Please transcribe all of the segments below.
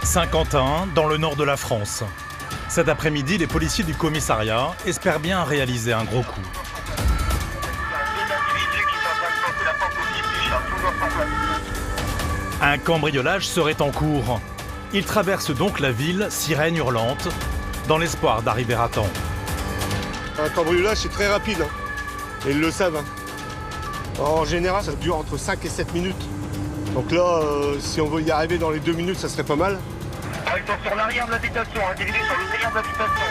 Saint-Quentin, dans le nord de la France. Cet après-midi, les policiers du commissariat espèrent bien réaliser un gros coup. Un cambriolage serait en cours. Ils traversent donc la ville, sirène hurlante, dans l'espoir d'arriver à temps. Un cambriolage, c'est très rapide, et ils le savent. En général, ça dure entre 5 et 7 minutes. Donc là, si on veut y arriver dans les 2 minutes, ça serait pas mal. Ils sont sur l'arrière de l'habitation, dirigés sur l'arrière de l'habitation.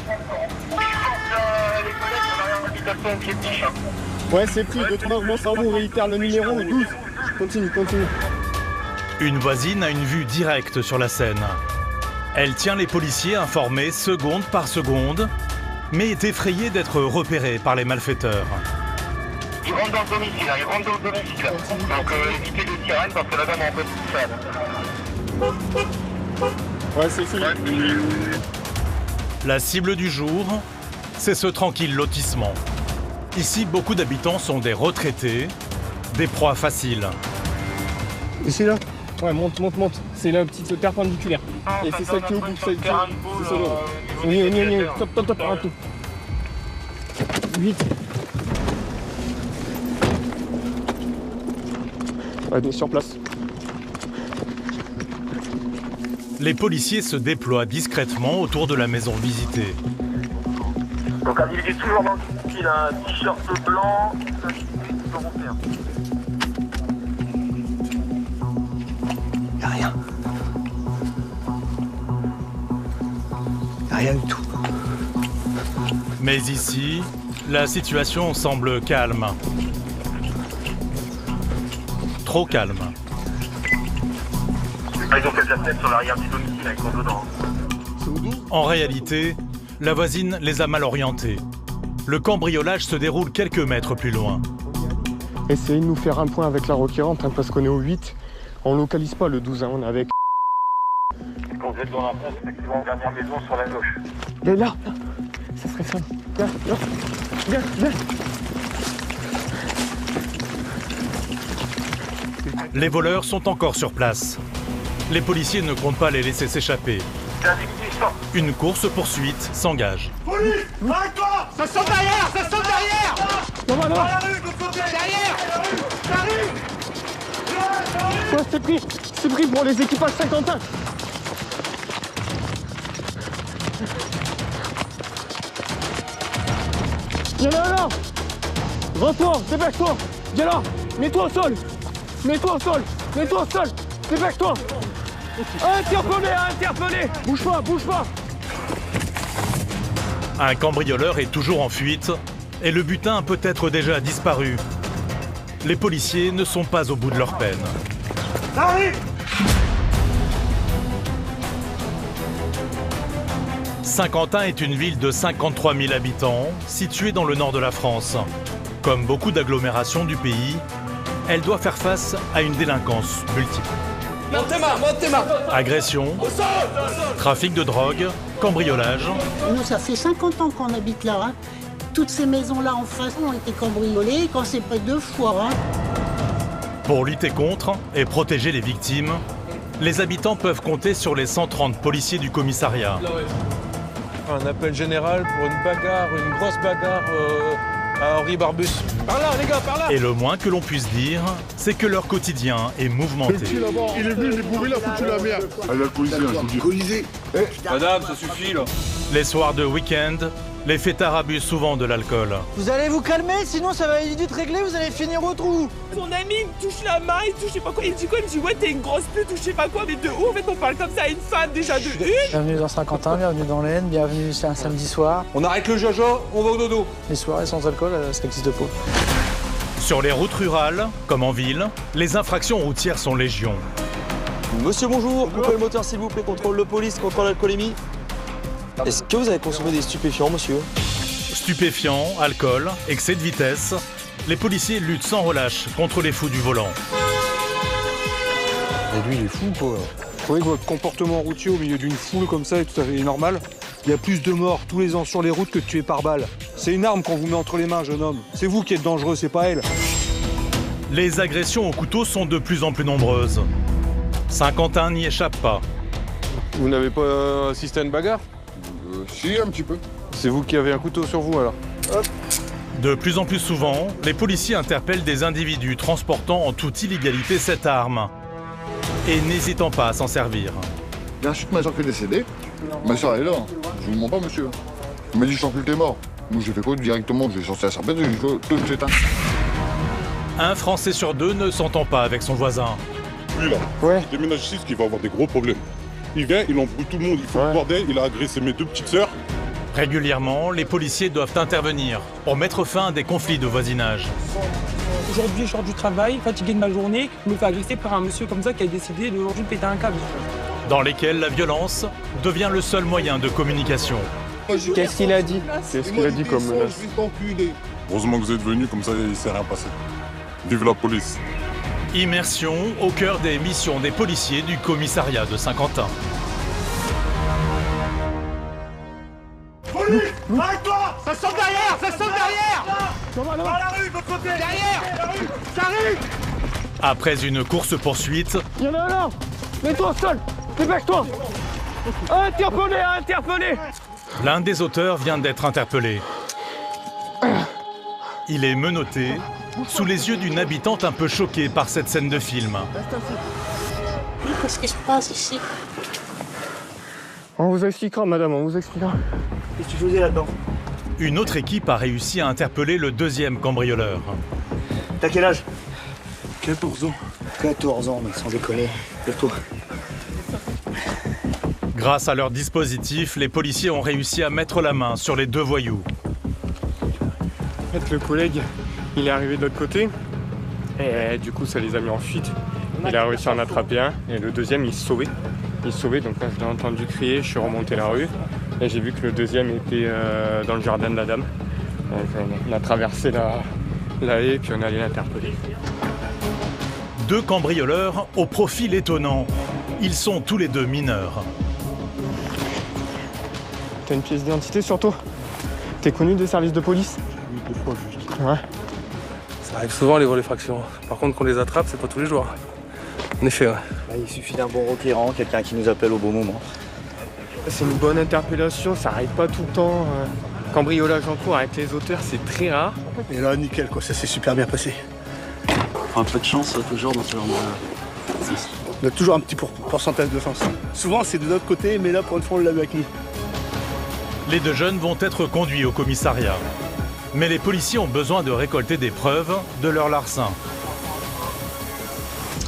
Ils forcent les collègues sur l'arrière de l'habitation au pied de Tiche. Ouais, c'est pris, de 3, mon cerveau réitère le numéro 12. Continue. Une voisine a une vue directe sur la scène. Elle tient les policiers informés seconde par seconde, mais est effrayée d'être repérée par les malfaiteurs. Ils rentrent dans le domicile, ils rentrent dans le domicile. Donc évitez les sirènes parce que la dame est un peu toute seule. Ouais, c'est fini. La cible du jour, c'est ce tranquille lotissement. Ici, beaucoup d'habitants sont des retraités, des proies faciles. Ici, là? Ouais, monte. C'est la petite perpendiculaire. Et c'est celle qui est au bout, c'est ça. On y est. Top, un tout. 8. Ouais, on est sur place. Les policiers se déploient discrètement autour de la maison visitée. Donc individu toujours dans le style, un t-shirt blanc, européen. Y'a rien. Y'a rien du tout. Mais ici, la situation semble calme. Trop calme. Ils ont fait de la tête sur l'arrière du domicile avec son dedans. En réalité, la voisine les a mal orientés. Le cambriolage se déroule quelques mètres plus loin. Essayez de nous faire un point avec la requérante, parce qu'on est au 8. On localise pas le 12, on est avec. Quand vous êtes dans la place, effectivement, dernière maison sur la gauche. Il est là. Ça serait ça. Viens. Les voleurs sont encore sur place. Les policiers ne comptent pas les laisser s'échapper. Une course-poursuite s'engage. Police, arrête-toi! Ça saute derrière! Non. Derrière! J'arrive! Ouais, c'est pris pour les équipages Saint-Quentin. Viens là. Retourne, dépêche-toi. Viens là, mets-toi au sol. Dépêche-toi. Interpellé. Bouge pas. Un cambrioleur est toujours en fuite et le butin a peut-être déjà disparu. Les policiers ne sont pas au bout de leur peine. J'arrive! Saint-Quentin est une ville de 53 000 habitants, située dans le nord de la France. Comme beaucoup d'agglomérations du pays, elle doit faire face à une délinquance multiple. Monte tes mains. Agression, trafic de drogue, cambriolage. Nous, ça fait 50 ans qu'on habite là. Hein. Toutes ces maisons-là en face ont été cambriolées, quand c'est pas 2 fois. Hein. Pour lutter contre et protéger les victimes, les habitants peuvent compter sur les 130 policiers du commissariat. Un appel général pour une grosse bagarre à Henri Barbus. Par là, les gars, par là! Et le moins que l'on puisse dire, c'est que leur quotidien est mouvementé. Il est venu, il est bourré, il a foutu la merde. Ah, là, le policier, il faut dire. Colisée. Madame, ça suffit, là. Les soirs de week-end, les fêtards abusent souvent de l'alcool. Vous allez vous calmer, sinon ça va vite régler, vous allez finir au trou. Son ami il me touche la main, il touche je sais pas quoi, il dit quoi? Il me dit ouais t'es une grosse pute ou je sais pas quoi, mais de où en fait on parle comme ça à une femme déjà de une? Bienvenue dans Saint-Quentin, bienvenue dans l'Aisne, bienvenue c'est un samedi soir. On arrête le jojo, on va au dodo. Les soirées sans alcool, ça existe pas. Sur les routes rurales, comme en ville, les infractions routières sont légion. Monsieur, bonjour. Coupez le moteur, s'il vous plaît. Contrôle de police, contrôle l'alcoolémie. Est-ce que vous avez consommé des stupéfiants, monsieur? Stupéfiants, alcool, excès de vitesse, les policiers luttent sans relâche contre les fous du volant. Et lui, il est fou, quoi. Vous trouvez que votre comportement routier au milieu d'une foule comme ça est tout à fait normal? Il y a plus de morts tous les ans sur les routes que de tués par balle. C'est une arme qu'on vous met entre les mains, jeune homme. C'est vous qui êtes dangereux, c'est pas elle. Les agressions au couteau sont de plus en plus nombreuses. Saint-Quentin n'y échappe pas. Vous n'avez pas assisté à une bagarre? Si, un petit peu. C'est vous qui avez un couteau sur vous alors? Hop. De plus en plus souvent, les policiers interpellent des individus transportant en toute illégalité cette arme et n'hésitant pas à s'en servir. Il y a un chute, ma soeur qui est décédée. Ma soeur elle est là. Je vous mens pas, monsieur. Il m'a dit, je sens que t'es mort. Moi, j'ai fait quoi directement? J'ai sorti la serpette et j'ai dit, tout s'éteint. Un Français sur deux ne s'entend pas avec son voisin. Lui là, il déménage ici, ce qui va avoir des gros problèmes. Il vient, il embrouille tout le monde, il fait le bordel, il a agressé mes 2 petites sœurs. Régulièrement, les policiers doivent intervenir pour mettre fin à des conflits de voisinage. Aujourd'hui, je sors du travail, fatigué de ma journée, je me fais agresser par un monsieur comme ça qui a décidé d'aujourd'hui de péter un câble. Dans lesquels la violence devient le seul moyen de communication. Qu'est-ce qu'il a dit? Qu'est-ce qu'il a dit comme menace? Heureusement que vous êtes venus, comme ça il ne s'est rien passé. Vive la police. Immersion au cœur des missions des policiers du commissariat de Saint-Quentin. Police! Arrête-toi! Ça saute derrière! Ça saute derrière! Dans la rue, de l'autre côté! Derrière! J'arrive! Après une course-poursuite... Il y en a un là! Mets-toi au sol! Dépêche-toi! Interpellé! Interpellé! L'un des auteurs vient d'être interpellé. Il est menotté, sous les yeux d'une habitante un peu choquée par cette scène de film. Qu'est-ce qui se passe ici? On vous expliquera, madame, on vous expliquera. Qu'est-ce que tu faisais là-dedans? Une autre équipe a réussi à interpeller le deuxième cambrioleur. T'as quel âge? 14 ans. 14 ans, mais sans déconner. Lève-toi. Grâce à leur dispositif, les policiers ont réussi à mettre la main sur les 2 voyous. En fait, le collègue, il est arrivé de l'autre côté, et du coup, ça les a mis en fuite. Il a réussi à en attraper un, et le deuxième, il se sauvait. Il se sauvait, donc là, je l'ai entendu crier, je suis remonté la rue, et j'ai vu que le deuxième était dans le jardin de la dame. Donc, on a traversé la haie, puis on est allé l'interpeller. 2 cambrioleurs au profil étonnant. Ils sont tous les 2 mineurs. T'as une pièce d'identité sur toi? T'es connu des services de police? Oui, 2 fois juste. Ouais. Ça arrive souvent les vols et fractions. Par contre, qu'on les attrape, c'est pas tous les jours. En effet, ouais. Il suffit d'un bon requérant, quelqu'un qui nous appelle au bon moment. C'est une bonne interpellation, ça arrive pas tout le temps. Cambriolage en cours avec les auteurs, c'est très rare. Et là, nickel, quoi, ça s'est super bien passé. Un peu de chance, toujours, dans ce genre de... On a toujours un petit pourcentage de chance. Souvent, c'est de notre côté, mais là, pour une fois, on l'a eu avec nous. Les 2 jeunes vont être conduits au commissariat. Mais les policiers ont besoin de récolter des preuves de leur larcin.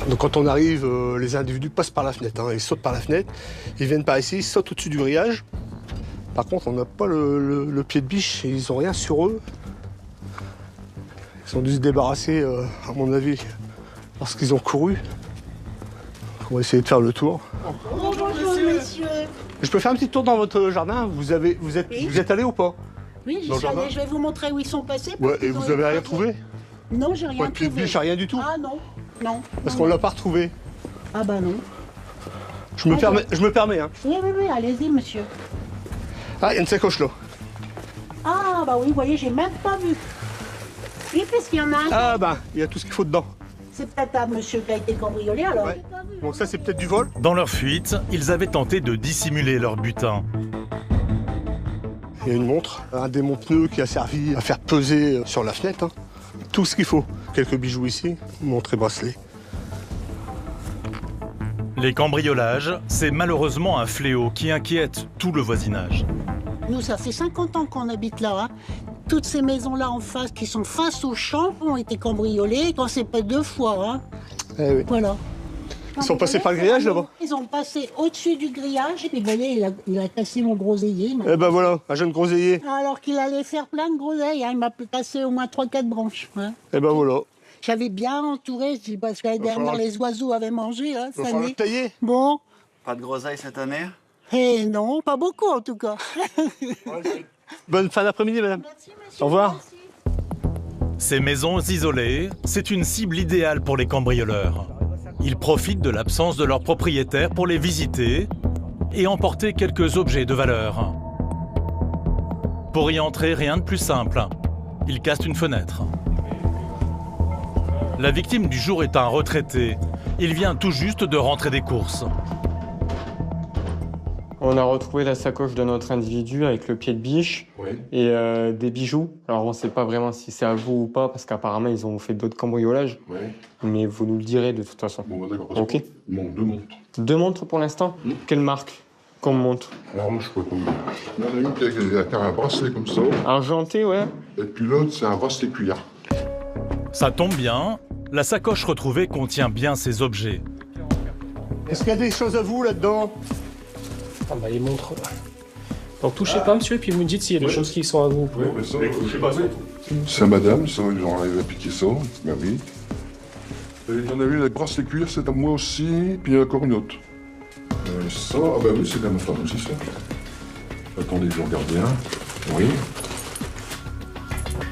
Donc quand on arrive, les individus passent par la fenêtre, ils sautent par la fenêtre, ils viennent par ici, ils sautent au-dessus du grillage. Par contre, on n'a pas le pied de biche et ils n'ont rien sur eux. Ils ont dû se débarrasser, à mon avis, lorsqu'ils ont couru. On va essayer de faire le tour. Bonjour, monsieur. Je peux faire un petit tour dans votre jardin? Vous êtes allé ou pas? Oui, j'y suis allée. Je vais vous montrer où ils sont passés. Ouais, et vous avez rien trouvé? Non, j'ai rien trouvé. Pied de biche, rien du tout? Ah non, non. Parce qu'on l'a pas retrouvé. Ah bah non. Je me permets. Hein. Oui, allez-y, monsieur. Ah, il y a une sacoche là. Ah bah oui, vous voyez, j'ai même pas vu. Oui, parce qu'il y en a un. Ah bah, il y a tout ce qu'il faut dedans. C'est peut-être un monsieur qui a été cambriolé, alors. Ouais. Donc ça, c'est peut-être du vol. Dans leur fuite, ils avaient tenté de dissimuler leur butin. Il y a une montre, un démonte-pneu qui a servi à faire peser sur la fenêtre. Tout ce qu'il faut. Quelques bijoux ici, montre et bracelet. Les cambriolages, c'est malheureusement un fléau qui inquiète tout le voisinage. Nous, ça fait 50 ans qu'on habite là. Toutes ces maisons-là en face, qui sont face au champ, ont été cambriolées, quand c'est pas 2 fois. Eh oui. Voilà. Ils sont passés par le grillage là-bas? Ils ont passé au-dessus du grillage, et puis vous voyez, il a cassé mon groseillier. Eh ben voilà, un jeune groseillier. Alors qu'il allait faire plein de groseilles, il m'a cassé au moins 3-4 branches. Eh ben voilà. J'avais bien entouré, parce que l'année dernière, les oiseaux avaient mangé. Il va falloir le tailler. Bon. Pas de groseilles cette année? Eh non, pas beaucoup en tout cas. Bonne fin d'après-midi, madame. Merci, monsieur. Au revoir. Merci. Ces maisons isolées, c'est une cible idéale pour les cambrioleurs. Ils profitent de l'absence de leurs propriétaires pour les visiter et emporter quelques objets de valeur. Pour y entrer, rien de plus simple. Ils cassent une fenêtre. La victime du jour est un retraité. Il vient tout juste de rentrer des courses. On a retrouvé la sacoche de notre individu avec le pied de biche et des bijoux. Alors on ne sait pas vraiment si c'est à vous ou pas parce qu'apparemment ils ont fait d'autres cambriolages. Mais vous nous le direz de toute façon. Bon, d'accord. Ok. Il manque 2 montres. 2 montres pour l'instant. Quelle marque comme montre? Alors moi je peux pas. Il y en a une qui a un bracelet comme ça. Argenté, ouais. Et puis l'autre c'est un bracelet cuir. Ça tombe bien, la sacoche retrouvée contient bien ces objets. Est-ce qu'il y a des choses à vous là-dedans? Ah bah les montres. Donc touchez pas monsieur, puis vous me dites s'il y a des choses qui sont à vous. Oui, mais ça, c'est à madame, ça, ils ont arrivé à piquer ça. Ben oui. Et il y en a une avec bracelet cuir, c'est à moi aussi, puis il y en a encore une autre. Ça, ah bah oui, c'est à ma femme aussi, ça. Attendez, je regarde bien. Oui.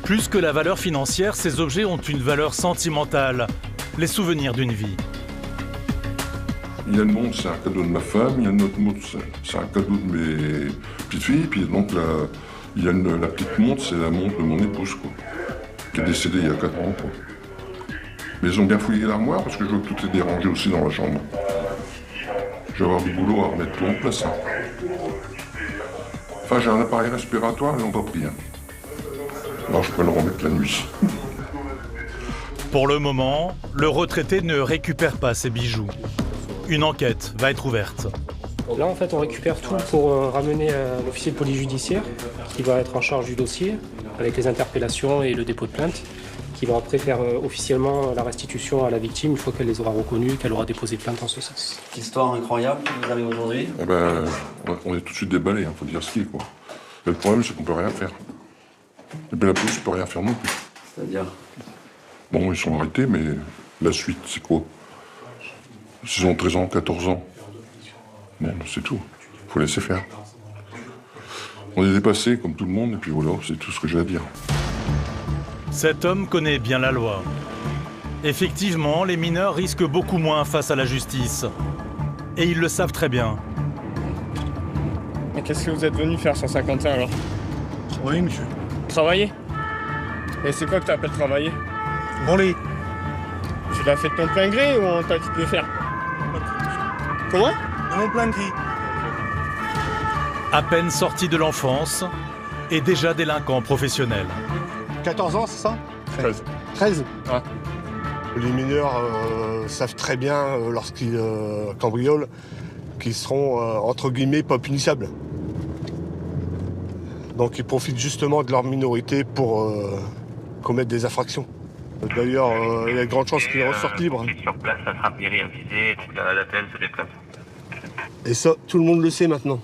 Plus que la valeur financière, ces objets ont une valeur sentimentale, les souvenirs d'une vie. Il y a une montre, c'est un cadeau de ma femme, il y a une autre montre, c'est un cadeau de mes petites filles, puis donc il y a la petite montre, c'est la montre de mon épouse, quoi, qui est décédée il y a 4 ans, quoi. Mais ils ont bien fouillé l'armoire, parce que je veux que tout est dérangé aussi dans la chambre. Je vais avoir du boulot à remettre tout en place. Hein. Enfin, j'ai un appareil respiratoire, ils n'ont pas pris. Hein. Alors je peux le remettre la nuit. Pour le moment, le retraité ne récupère pas ses bijoux. Une enquête va être ouverte. Là, en fait, on récupère tout pour ramener à l'officier de police judiciaire qui va être en charge du dossier avec les interpellations et le dépôt de plainte, qui va après faire officiellement la restitution à la victime une fois qu'elle les aura reconnus et qu'elle aura déposé plainte en ce sens. Histoire incroyable qui nous arrive aujourd'hui. Eh ben, on est tout de suite déballé, faut dire ce qui est, quoi. Et le problème, c'est qu'on peut rien faire. Et bien la police ne peut rien faire non plus. C'est-à-dire? Bon, ils sont arrêtés, mais la suite, c'est quoi? S'ils ont 13 ans, 14 ans. Bon, c'est tout. Faut laisser faire. On est dépassé, comme tout le monde, et puis voilà, c'est tout ce que j'ai à dire. Cet homme connaît bien la loi. Effectivement, les mineurs risquent beaucoup moins face à la justice. Et ils le savent très bien. Et qu'est-ce que vous êtes venu faire sur Saint-Quentin alors? Travailler, monsieur. Travailler? Et c'est quoi que tu appelles travailler? Branler. Tu l'as fait de ton plein gré ou on t'a dit de le faire? Comment? De mon plein gré. À peine sorti de l'enfance et déjà délinquant professionnel. 14 ans, c'est ça? 13. 13 Ouais. Les mineurs savent très bien, lorsqu'ils cambriolent, qu'ils seront, entre guillemets, pas punissables. Donc ils profitent justement de leur minorité pour commettre des infractions. D'ailleurs, il y a de grandes chances qu'ils ressortent libres. Sur place, ça sera révisé, donc la peine se déplace. Et ça, tout le monde le sait maintenant.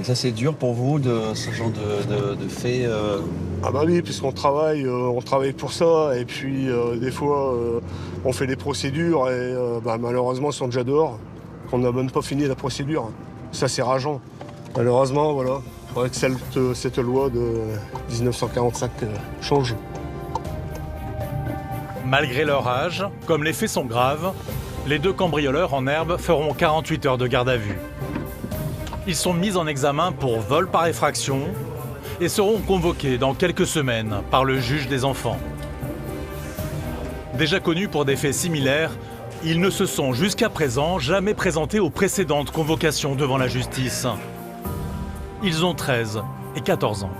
Et ça, c'est dur pour vous, ce genre de fait Ah bah oui, puisqu'on travaille, on travaille pour ça, et puis des fois, on fait des procédures, et malheureusement, ils sont déjà dehors, qu'on n'a même pas fini la procédure. Ça, c'est rageant. Malheureusement, voilà, il faudrait que cette loi de 1945 change. Malgré leur âge, comme les faits sont graves, les 2 cambrioleurs en herbe feront 48 heures de garde à vue. Ils sont mis en examen pour vol par effraction et seront convoqués dans quelques semaines par le juge des enfants. Déjà connus pour des faits similaires, ils ne se sont jusqu'à présent jamais présentés aux précédentes convocations devant la justice. Ils ont 13 et 14 ans.